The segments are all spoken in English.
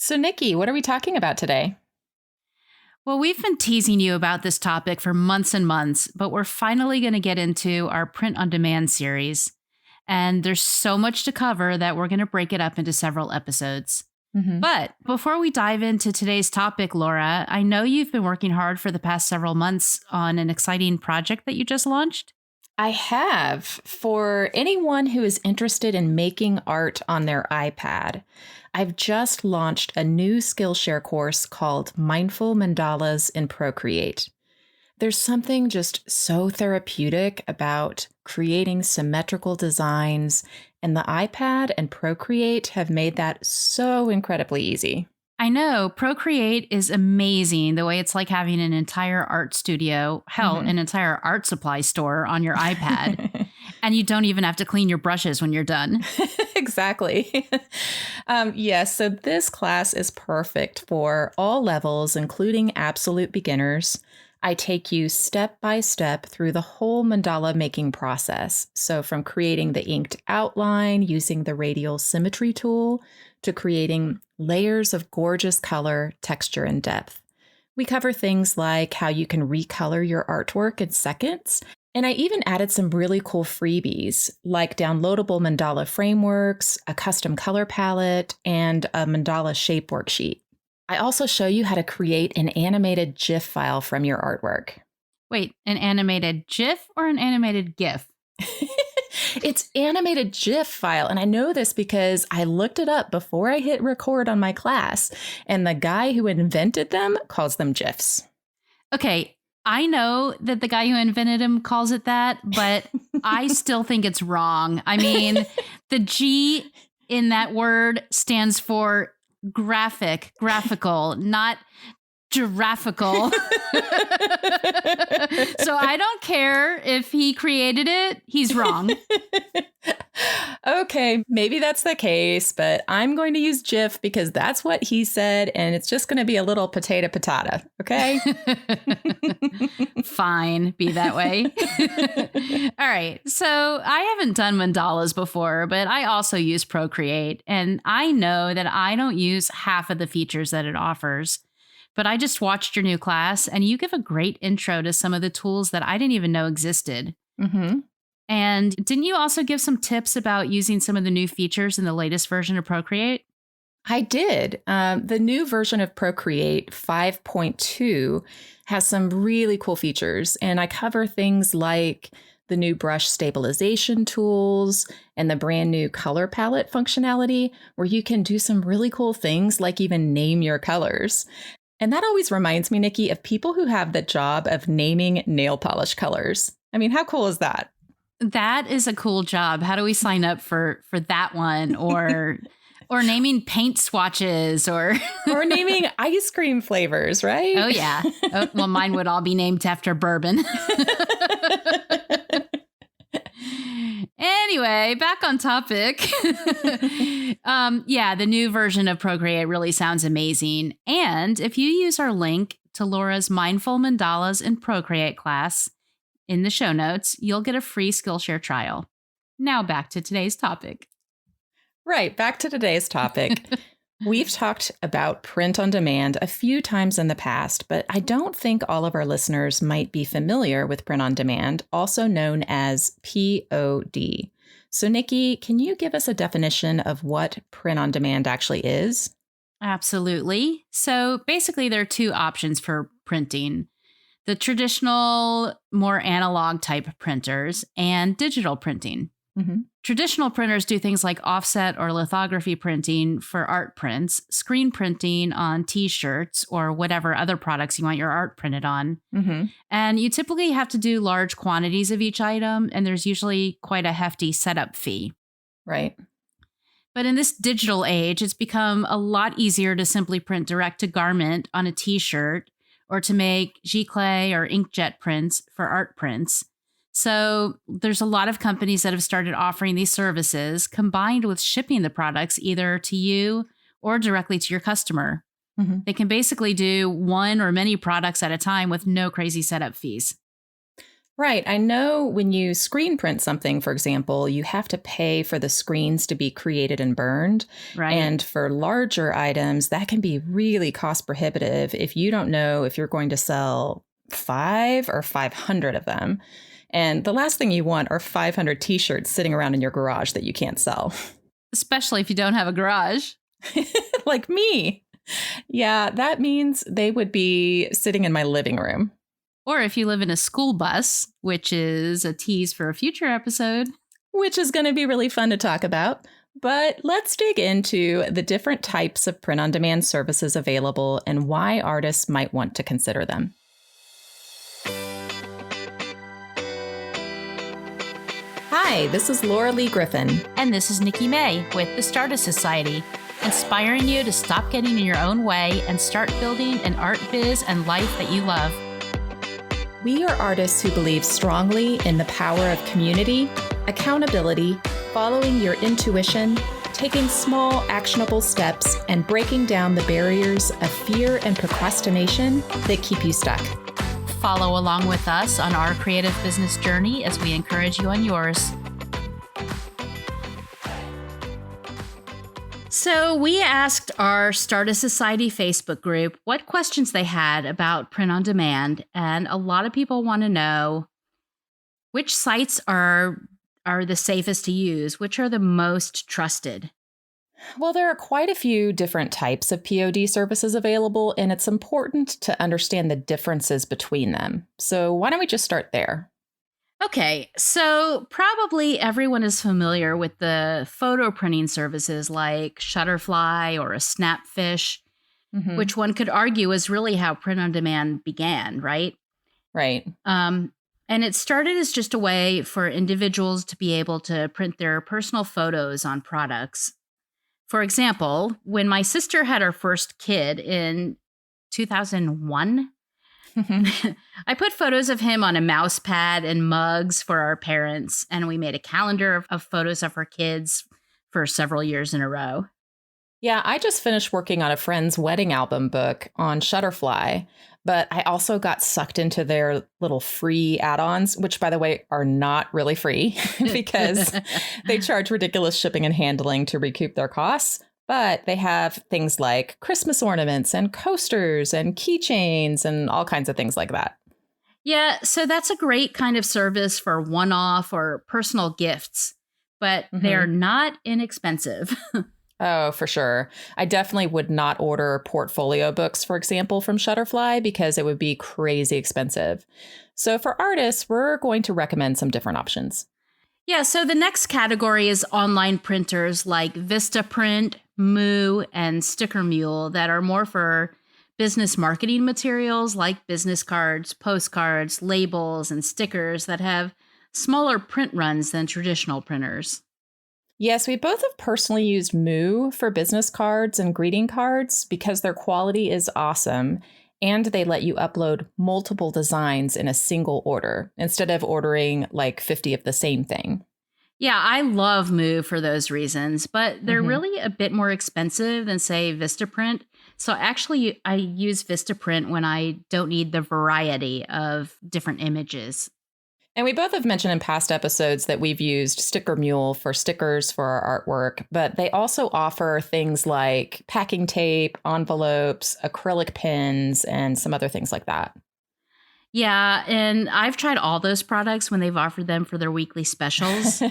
So, Nikki, what are we talking about today? Well, we've been teasing you about this topic for months and months, but we're finally going to get into our print on demand series. And there's so much to cover that we're going to break it up into several episodes. hmm But before we dive into today's topic, Laura, I know you've been working hard for the past several months on an exciting project that you just launched. I have. For anyone who is interested in making art on their iPad, I've just launched a new Skillshare course called Mindful Mandalas in Procreate. There's something just so therapeutic about creating symmetrical designs, and the iPad and Procreate have made that so incredibly easy. I know Procreate is amazing the way it's like having an entire art studio, hell, Mhm. an entire art supply store on your iPad. And you don't even have to clean your brushes when you're done. Exactly. Yes, so this class is perfect for all levels, including absolute beginners. I take you step by step through the whole mandala making process. So, from creating the inked outline using the radial symmetry tool to creating layers of gorgeous color, texture, and depth. We cover things like how you can recolor your artwork in seconds. And I even added some really cool freebies like downloadable mandala frameworks, a custom color palette, and a mandala shape worksheet. I also show you how to create an animated GIF file from your artwork. Wait, an animated GIF or an animated GIF? It's animated GIF file. And I know this because I looked it up before I hit record on my class. And the guy who invented them calls them GIFs. Okay, I know that the guy who invented him calls it that, but I still think it's wrong. I mean, the G in that word stands for graphical, not giraffical. So I don't care if he created it, he's wrong. Okay, maybe that's the case, but I'm going to use GIF because that's what he said, and it's just going to be a little potato patata, okay? Fine, be that way. All right. So I haven't done mandalas before, but I also use Procreate, and I know that I don't use half of the features that it offers. But I just watched your new class, and you give a great intro to some of the tools that I didn't even know existed. hmm And didn't you also give some tips about using some of the new features in the latest version of Procreate? I did. The new version of Procreate 5.2 has some really cool features, and I cover things like the new brush stabilization tools and the brand new color palette functionality, where you can do some really cool things like even name your colors. And that always reminds me, Nikki, of people who have the job of naming nail polish colors. I mean, how cool is that? That is a cool job. How do we sign up for that one, or naming paint swatches or Or naming ice cream flavors, right? Oh yeah. Oh, well, mine would all be named after bourbon. Anyway, back on topic. Yeah, the new version of Procreate really sounds amazing. And if you use our link to Laura's Mindful Mandalas in Procreate class in the show notes, you'll get a free Skillshare trial. Now back to today's topic. Right, back to today's topic. We've talked about print on demand a few times in the past, but I don't think all of our listeners might be familiar with print on demand, also known as POD. So, Nikki, can you give us a definition of what print on demand actually is? Absolutely. So basically, there are two options for printing: the traditional, more analog type printers and digital printing. hmm Traditional printers do things like offset or lithography printing for art prints, screen printing on t-shirts or whatever other products you want your art printed on. hmm And you typically have to do large quantities of each item, and there's usually quite a hefty setup fee. Right. But in this digital age, it's become a lot easier to simply print direct to garment on a t-shirt or to make giclée or inkjet prints for art prints. So there's a lot of companies that have started offering these services combined with shipping the products either to you or directly to your customer. hmm They can basically do one or many products at a time with no crazy setup fees. Right. I know when you screen print something, for example, you have to pay for the screens to be created and burned. Right. And for larger items, that can be really cost prohibitive if you don't know if you're going to sell 500 of them. And the last thing you want are 500 t-shirts sitting around in your garage that you can't sell. Especially if you don't have a garage. Like me. Yeah, that means they would be sitting in my living room. Or if you live in a school bus, which is a tease for a future episode. Which is going to be really fun to talk about. But let's dig into the different types of print-on-demand services available and why artists might want to consider them. Hi, this is Laura Lee Griffin. And this is Nikki May with the Startist Society, inspiring you to stop getting in your own way and start building an art biz and life that you love. We are artists who believe strongly in the power of community, accountability, following your intuition, taking small, actionable steps, and breaking down the barriers of fear and procrastination that keep you stuck. Follow along with us on our creative business journey as we encourage you on yours. So we asked our Startist Society Facebook group what questions they had about print on demand, and a lot of people want to know which sites are the safest to use, which are the most trusted. Well, there are quite a few different types of POD services available, and it's important to understand the differences between them. So why don't we just start there? Okay, so probably everyone is familiar with the photo printing services like Shutterfly or a Snapfish, which one could argue is really how print on demand began, right? Right. And it started as just a way for individuals to be able to print their personal photos on products. For example, when my sister had her first kid in 2001, I put photos of him on a mouse pad and mugs for our parents, and we made a calendar of photos of her kids for several years in a row. Yeah, I just finished working on a friend's wedding album book on Shutterfly, but I also got sucked into their little free add-ons, which, by the way, are not really free because they charge ridiculous shipping and handling to recoup their costs. But they have things like Christmas ornaments and coasters and keychains and all kinds of things like that. Yeah, so that's a great kind of service for one-off or personal gifts, but they're not inexpensive. Oh, for sure. I definitely would not order portfolio books, for example, from Shutterfly because it would be crazy expensive. So for artists, we're going to recommend some different options. Yeah, so the next category is online printers like Vistaprint, Moo, and Sticker Mule that are more for business marketing materials like business cards, postcards, labels, and stickers that have smaller print runs than traditional printers. Yes, we both have personally used Moo for business cards and greeting cards because their quality is awesome and they let you upload multiple designs in a single order instead of ordering like 50 of the same thing. Yeah, I love Moo for those reasons, but they're really a bit more expensive than, say, Vistaprint. So actually, I use Vistaprint when I don't need the variety of different images. And we both have mentioned in past episodes that we've used Sticker Mule for stickers for our artwork, but they also offer things like packing tape, envelopes, acrylic pins, and some other things like that. Yeah, and I've tried all those products when they've offered them for their weekly specials.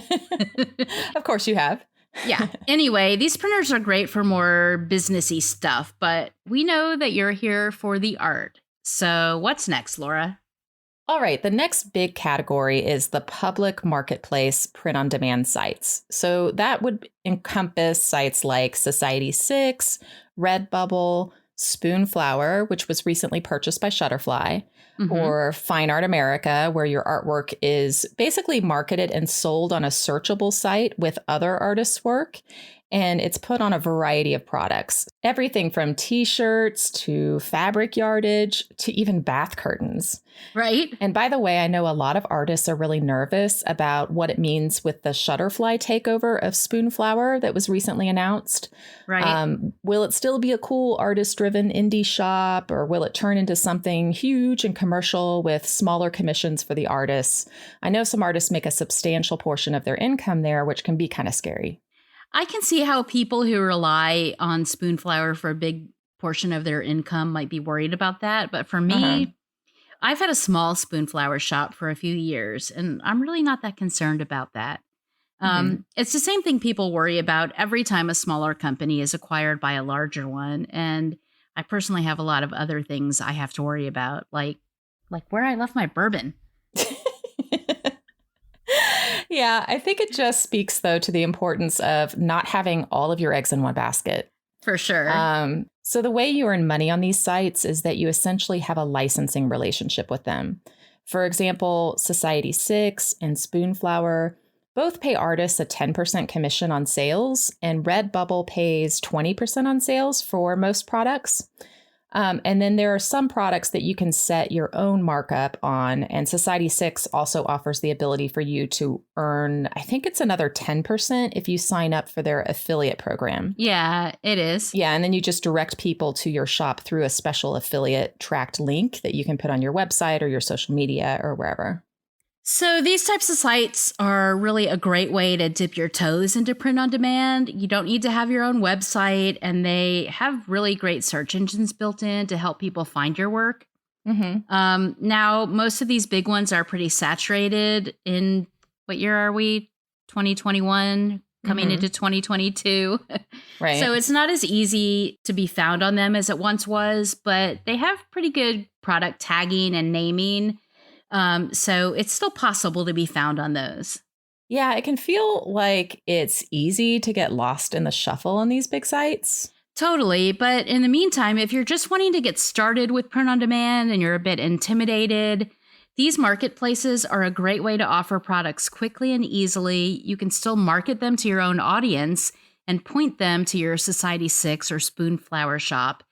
Of course you have. Yeah. Anyway, these printers are great for more businessy stuff, but we know that you're here for the art. So what's next, Laura? All right, the next big category is the public marketplace print-on-demand sites. So that would encompass sites like Society6, Redbubble, Spoonflower, which was recently purchased by Shutterfly, or Fine Art America, where your artwork is basically marketed and sold on a searchable site with other artists' work. and it's put on a variety of products. Everything from t-shirts to fabric yardage to even bath curtains. Right. And by the way, I know a lot of artists are really nervous about what it means with the Shutterfly takeover of Spoonflower that was recently announced. Right. Will it still be a cool artist-driven indie shop, or will it turn into something huge and commercial with smaller commissions for the artists? I know some artists make a substantial portion of their income there, which can be kind of scary. I can see how people who rely on Spoonflower for a big portion of their income might be worried about that. But for Uh-huh. me, I've had a small Spoonflower shop for a few years, and I'm really not that concerned about that. Mhm. It's the same thing people worry about every time a smaller company is acquired by a larger one. And I personally have a lot of other things I have to worry about, like where I left my bourbon. Yeah, I think it just speaks, though, to the importance of not having all of your eggs in one basket. For sure. So the way you earn money on these sites is that you essentially have a licensing relationship with them. For example, Society 6 and Spoonflower both pay artists a 10% commission on sales, and Redbubble pays 20% on sales for most products. And then there are some products that you can set your own markup on. And Society 6 also offers the ability for you to earn, I think it's another 10% if you sign up for their affiliate program. Yeah, it is. Yeah, and then you just direct people to your shop through a special affiliate tracked link that you can put on your website or your social media or wherever. So these types of sites are really a great way to dip your toes into print on demand. You don't need to have your own website, and they have really great search engines built in to help people find your work. Now, most of these big ones are pretty saturated in, what year are we? 2021, coming into 2022. Right. So it's not as easy to be found on them as it once was, but they have pretty good product tagging and naming. So it's still possible to be found on those. Yeah, it can feel like it's easy to get lost in the shuffle on these big sites. Totally. But in the meantime, if you're just wanting to get started with print on demand and you're a bit intimidated, these marketplaces are a great way to offer products quickly and easily. You can still market them to your own audience and point them to your Society 6 or Spoonflower shop.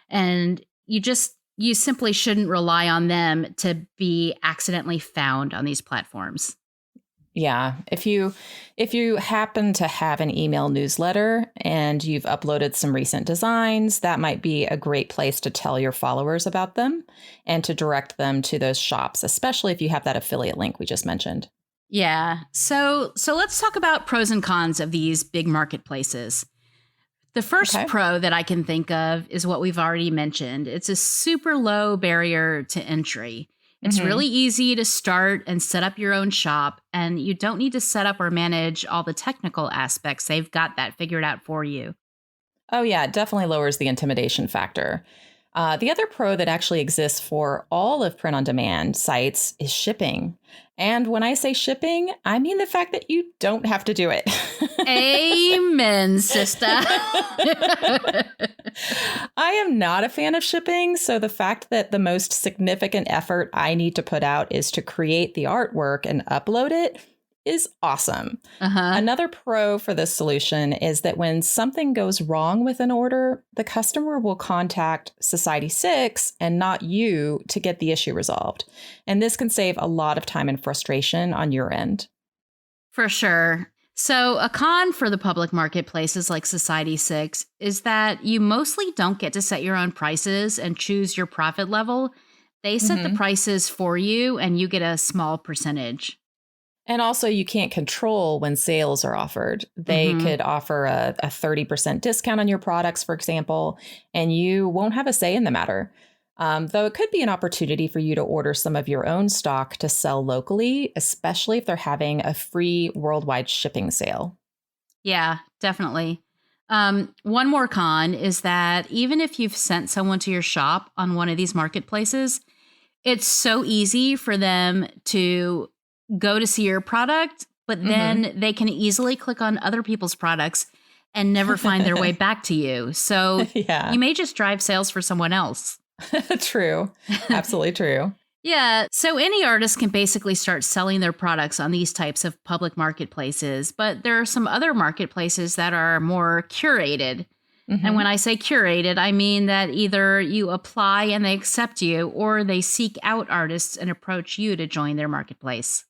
And you simply shouldn't rely on them to be accidentally found on these platforms. Yeah, if you happen to have an email newsletter and you've uploaded some recent designs, that might be a great place to tell your followers about them and to direct them to those shops, especially if you have that affiliate link we just mentioned. Yeah. So let's talk about pros and cons of these big marketplaces. The first pro that I can think of is what we've already mentioned. It's a super low barrier to entry. It's really easy to start and set up your own shop, and you don't need to set up or manage all the technical aspects. They've got that figured out for you. Oh, yeah, it definitely lowers the intimidation factor. The other pro that actually exists for all of print on demand sites is shipping. And when I say shipping, I mean the fact that you don't have to do it. Amen, sister. I am not a fan of shipping, so the fact that the most significant effort I need to put out is to create the artwork and upload it is awesome. Another pro for this solution is that when something goes wrong with an order, the customer will contact Society 6 and not you to get the issue resolved. And this can save a lot of time and frustration on your end. For sure. So a con for the public marketplaces like Society 6 is that you mostly don't get to set your own prices and choose your profit level. They set the prices for you and you get a small percentage. And also, you can't control when sales are offered. They could offer a 30% discount on your products, for example, and you won't have a say in the matter. Though it could be an opportunity for you to order some of your own stock to sell locally, especially if they're having a free worldwide shipping sale. Yeah, definitely. One more con is that even if you've sent someone to your shop on one of these marketplaces, it's so easy for them to go to see your product, but then they can easily click on other people's products and never find their way back to you. So you may just drive sales for someone else. True. Absolutely true. Yeah, so any artist can basically start selling their products on these types of public marketplaces, but there are some other marketplaces that are more curated. And when Hmm. I say curated, I mean that either you apply and they accept you, or they seek out artists and approach you to join their marketplace.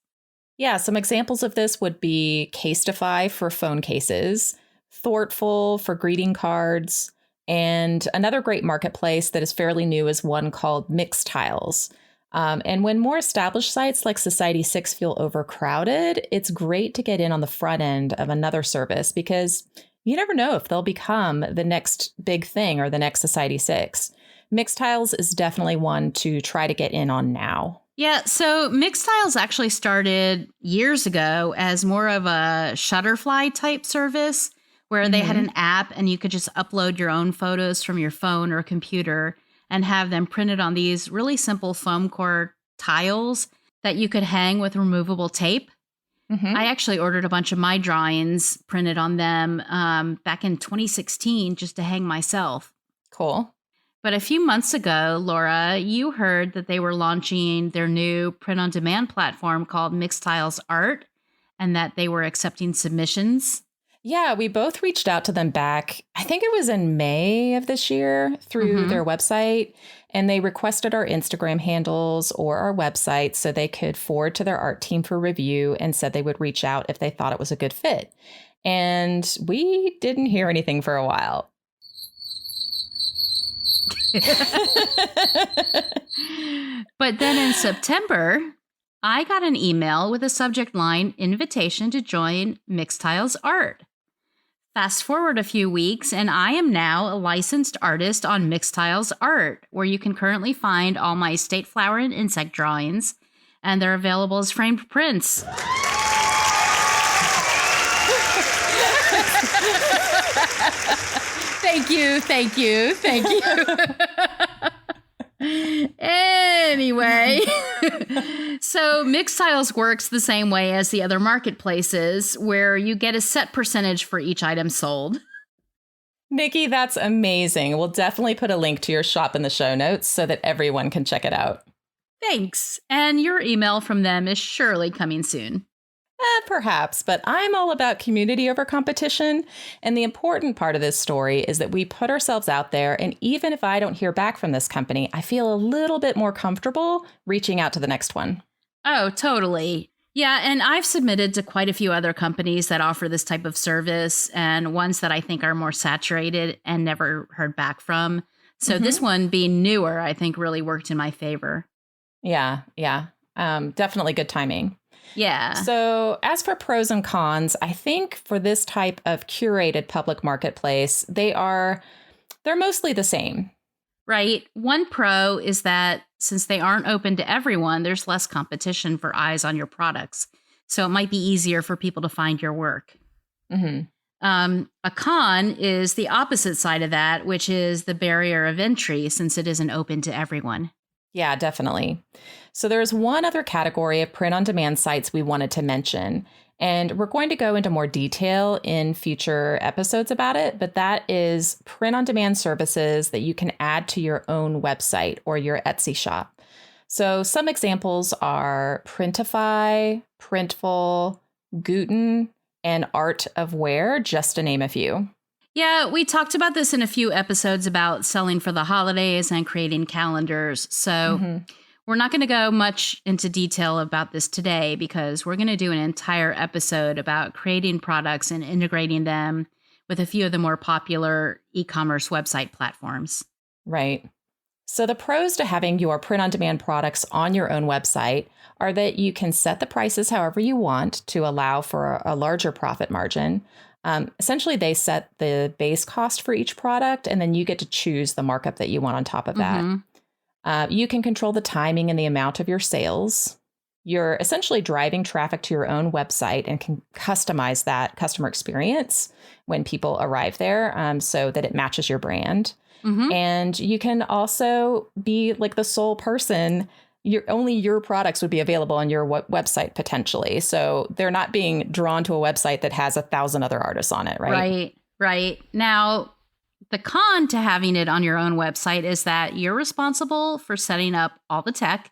Yeah, some examples of this would be Casetify for phone cases, Thoughtful for greeting cards, and another great marketplace that is fairly new is one called Mixtiles. And when more established sites like Society6 feel overcrowded, it's great to get in on the front end of another service because you never know if they'll become the next big thing or the next Society6. Mixtiles is definitely one to try to get in on now. Yeah, so Mixtiles actually started years ago as more of a Shutterfly type service where they had Hmm. an app and you could just upload your own photos from your phone or computer and have them printed on these really simple foam core tiles that you could hang with removable tape. I Hmm. actually ordered a bunch of my drawings printed on them back in 2016 just to hang myself. Cool. But a few months ago, Laura, you heard that they were launching their new print on demand platform called Mixtiles Art and that they were accepting submissions. Yeah, we both reached out to them back, I think it was in May of this year through Hmm. their website. And they requested our Instagram handles or our website so they could forward to their art team for review and said they would reach out if they thought it was a good fit. And we didn't hear anything for a while. But then in September, I got an email with a subject line invitation to join Mixtiles Art. Fast forward a few weeks, and I am now a licensed artist on Mixtiles Art, where you can currently find all my state flower and insect drawings, and they're available as framed prints. Thank you, thank you, thank you. Anyway, so Mixtiles works the same way as the other marketplaces, where you get a set percentage for each item sold. Nikki, that's amazing. We'll definitely put a link to your shop in the show notes so that everyone can check it out. Thanks. And your email from them is surely coming soon. Perhaps, but I'm all about community over competition. And the important part of this story is that we put ourselves out there. And even if I don't hear back from this company, I feel a little bit more comfortable reaching out to the next one. Oh, totally. Yeah, and I've submitted to quite a few other companies that offer this type of service and ones that I think are more saturated and never heard back from. So this one being newer, I think really worked in my favor. Yeah, yeah. Definitely good timing. Yeah. So, as for pros and cons, I think for this type of curated public marketplace, they're mostly the same. Right. One pro is that since they aren't open to everyone, there's less competition for eyes on your products. So it might be easier for people to find your work. Hmm. A con is the opposite side of that, which is the barrier of entry since it isn't open to everyone. Yeah, definitely. So there's one other category of print on demand sites we wanted to mention, and we're going to go into more detail in future episodes about it, but that is print on demand services that you can add to your own website or your Etsy shop. So some examples are Printify, Printful, Guten, and Art of Wear, just to name a few. Yeah, we talked about this in a few episodes about selling for the holidays and creating calendars. So Hmm. we're not going to go much into detail about this today because we're going to do an entire episode about creating products and integrating them with a few of the more popular e-commerce website platforms. Right. So, the pros to having your print on demand products on your own website are that you can set the prices however you want to allow for a larger profit margin. Essentially, they set the base cost for each product, and then you get to choose the markup that you want on top of that. Mm-hmm. You can control the timing and the amount of your sales. You're essentially driving traffic to your own website and can customize that customer experience when people arrive there so that it matches your brand. Mm-hmm. And you can also be like the sole person. Only your products would be available on your website potentially. So they're not being drawn to a website that has 1,000 other artists on it, right? Right, right. Now, the con to having it on your own website is that you're responsible for setting up all the tech.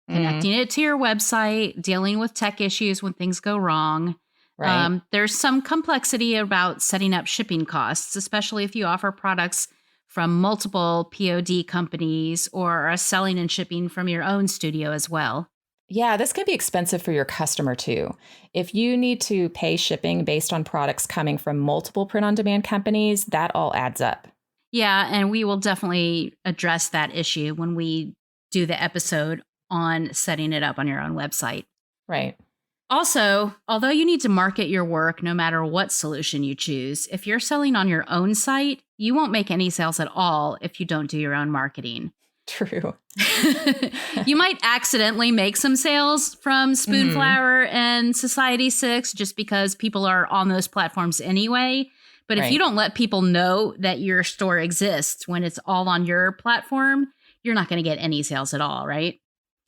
Mm, connecting it to your website, dealing with tech issues when things go wrong. right. There's some complexity about setting up shipping costs, especially if you offer products from multiple POD companies or are selling and shipping from your own studio as well. Yeah, this can be expensive for your customer too. If you need to pay shipping based on products coming from multiple print on demand companies, that all adds up. Yeah, and we will definitely address that issue when we do the episode on setting it up on your own website. Right. Also, although you need to market your work no matter what solution you choose, if you're selling on your own site, you won't make any sales at all if you don't do your own marketing. True. You might accidentally make some sales from Mhm. Spoonflower and Society 6 just because people are on those platforms anyway. But if you Right. don't let people know that your store exists when it's all on your platform, you're not going to get any sales at all, right?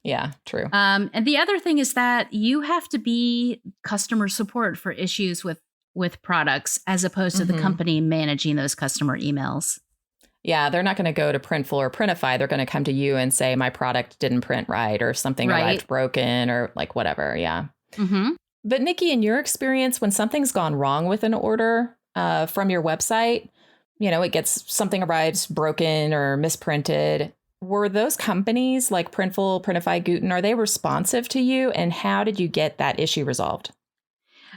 Yeah, true. And the other thing is that you have to be customer support for issues with products as opposed to the Mhm. company managing those customer emails. Yeah, they're not going to go to Printful or Printify. They're going to come to you and say, my product didn't print right or something Right. arrived broken or like whatever. Yeah. Mm-hmm. But Nikki, in your experience, when something's gone wrong with an order from your website, it gets something arrives broken or misprinted. Were those companies like Printful, Printify, Guten, are they responsive to you? And how did you get that issue resolved?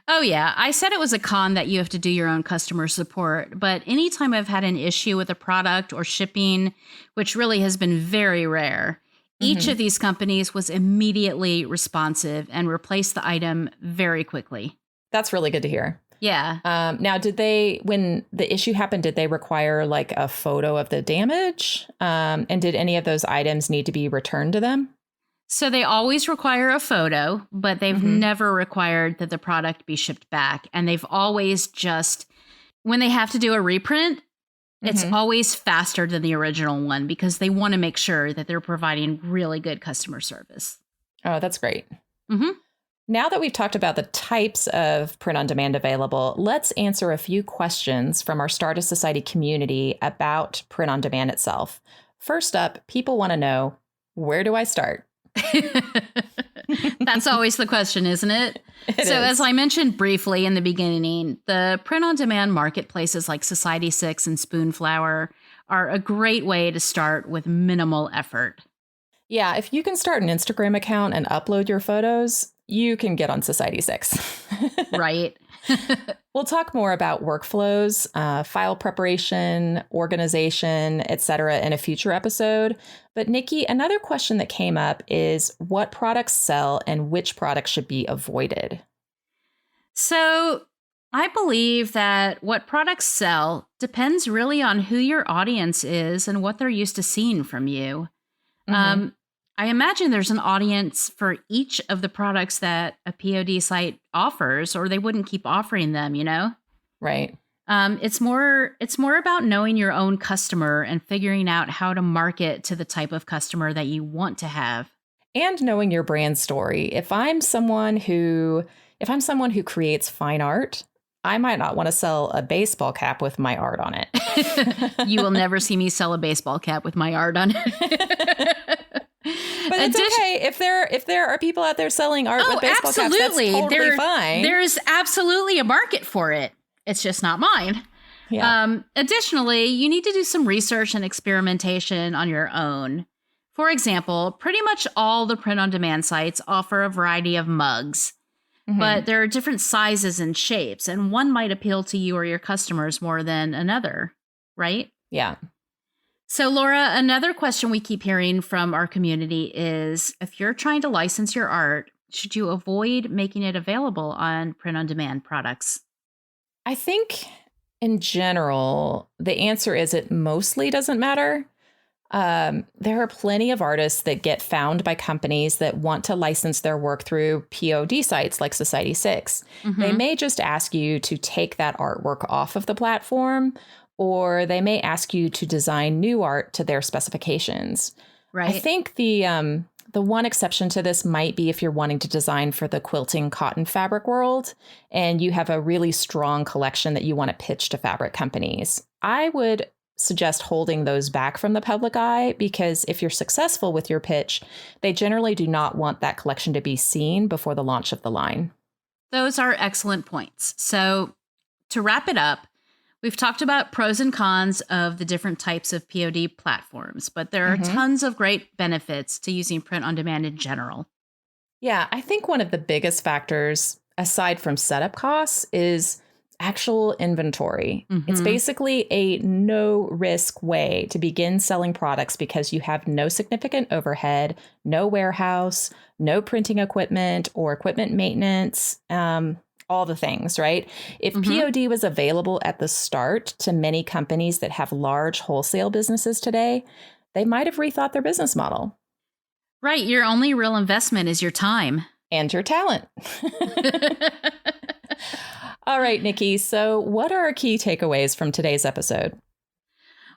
Oh, yeah. I said it was a con that you have to do your own customer support. But anytime I've had an issue with a product or shipping, which really has been very rare, each Hmm. of these companies was immediately responsive and replaced the item very quickly. That's really good to hear. Yeah. Now, when the issue happened, did they require like a photo of the damage? And did any of those items need to be returned to them? So they always require a photo, but they've Hmm. never required that the product be shipped back. And they've always just, when they have to do a reprint, it's Hmm. always faster than the original one because they want to make sure that they're providing really good customer service. Oh, that's great. Hmm. Now that we've talked about the types of print on demand available, let's answer a few questions from our Startist Society community about print on demand itself. First up, people want to know, where do I start? That's always the question, isn't it? It So, as is. I mentioned briefly in the beginning, the print on demand marketplaces like Society 6 and Spoonflower are a great way to start with minimal effort. Yeah, if you can start an Instagram account and upload your photos, you can get on Society 6. Right? We'll talk more about workflows, file preparation, organization, etc. in a future episode. But Nikki, another question that came up is what products sell and which products should be avoided? So, I believe that what products sell depends really on who your audience is and what they're used to seeing from you. Hmm. Um, I imagine there's an audience for each of the products that a POD site offers, or they wouldn't keep offering them, you know? Right. It's more about knowing your own customer and figuring out how to market to the type of customer that you want to have. And knowing your brand story. If I'm someone who creates fine art, I might not want to sell a baseball cap with my art on it. You will never see me sell a baseball cap with my art on it. But it's okay if there are people out there selling art with baseball caps. That's totally fine. There's absolutely a market for it. It's just not mine. Yeah. Additionally, you need to do some research and experimentation on your own. For example, pretty much all the print on demand sites offer a variety of mugs, Hmm. but there are different sizes and shapes, and one might appeal to you or your customers more than another, right? Yeah. So, Laura, another question we keep hearing from our community is if you're trying to license your art, should you avoid making it available on print on demand products? I think in general, the answer is it mostly doesn't matter. There are plenty of artists that get found by companies that want to license their work through POD sites like Society 6. They Mm-hmm. may just ask you to take that artwork off of the platform, or they may ask you to design new art to their specifications. I Right. think the one exception to this might be if you're wanting to design for the quilting cotton fabric world and you have a really strong collection that you want to pitch to fabric companies. I would suggest holding those back from the public eye because if you're successful with your pitch, they generally do not want that collection to be seen before the launch of the line. Those are excellent points. So to wrap it up, we've talked about pros and cons of the different types of POD platforms, but there are tons of great benefits to using print on demand in general. Yeah, I think one of the biggest factors, aside from setup costs, is actual inventory. It's basically a no-risk way to begin selling products because you have no significant overhead, no warehouse, no printing equipment or equipment maintenance, all the things, right? If POD was available at the start to many companies that have large wholesale businesses today, they might have rethought their business model. Right. Your only real investment is your time. And your talent. All right, Nikki. So what are our key takeaways from today's episode?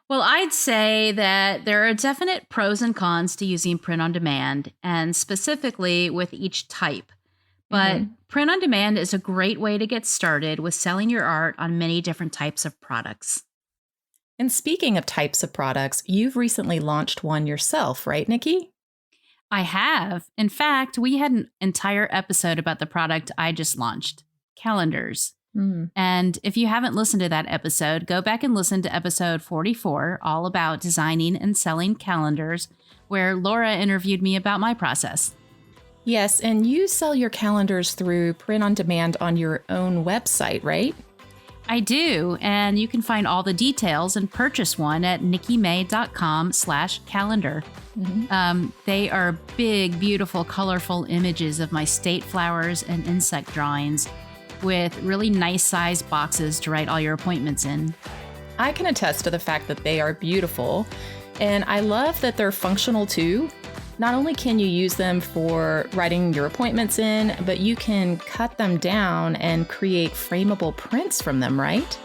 Well, I'd say that there are definite pros and cons to using print on demand, and specifically with each type. But print on demand is a great way to get started with selling your art on many different types of products. And speaking of types of products, you've recently launched one yourself, right, Nikki? I have. In fact, we had an entire episode about the product I just launched, calendars. And if you haven't listened to that episode, go back and listen to episode 44, all about designing and selling calendars, where Laura interviewed me about my process. Yes, and you sell your calendars through print on demand on your own website, right? I do, and you can find all the details and purchase one at nikkimay.com/calendar. They are big, beautiful, colorful images of my state flowers and insect drawings with really nice sized boxes to write all your appointments in. I can attest to the fact that they are beautiful, and I love that they're functional too. Not only can you use them for writing your appointments in, but you can cut them down and create frameable prints from them, right?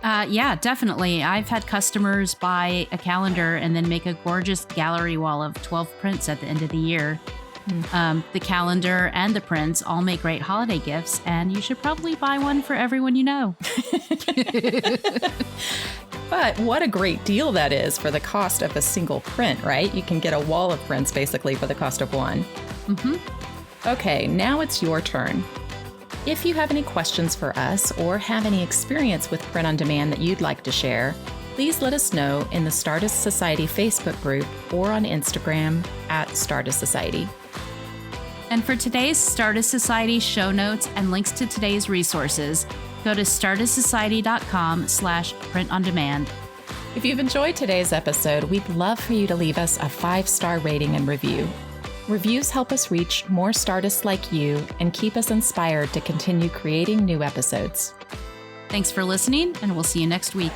Yeah, definitely. I've had customers buy a calendar and then make a gorgeous gallery wall of 12 prints at the end of the year. The calendar and the prints all make great holiday gifts, and you should probably buy one for everyone you know. But what a great deal that is for the cost of a single print, right? You can get a wall of prints basically for the cost of one. Okay, now it's your turn. If you have any questions for us or have any experience with print on demand that you'd like to share, please let us know in the Startist Society Facebook group or on Instagram at Startist Society. And for today's Startist Society show notes and links to today's resources, go to startistsociety.com/print-on-demand. If you've enjoyed today's episode, we'd love for you to leave us a 5-star rating and review. Reviews help us reach more Startists like you and keep us inspired to continue creating new episodes. Thanks for listening, and we'll see you next week.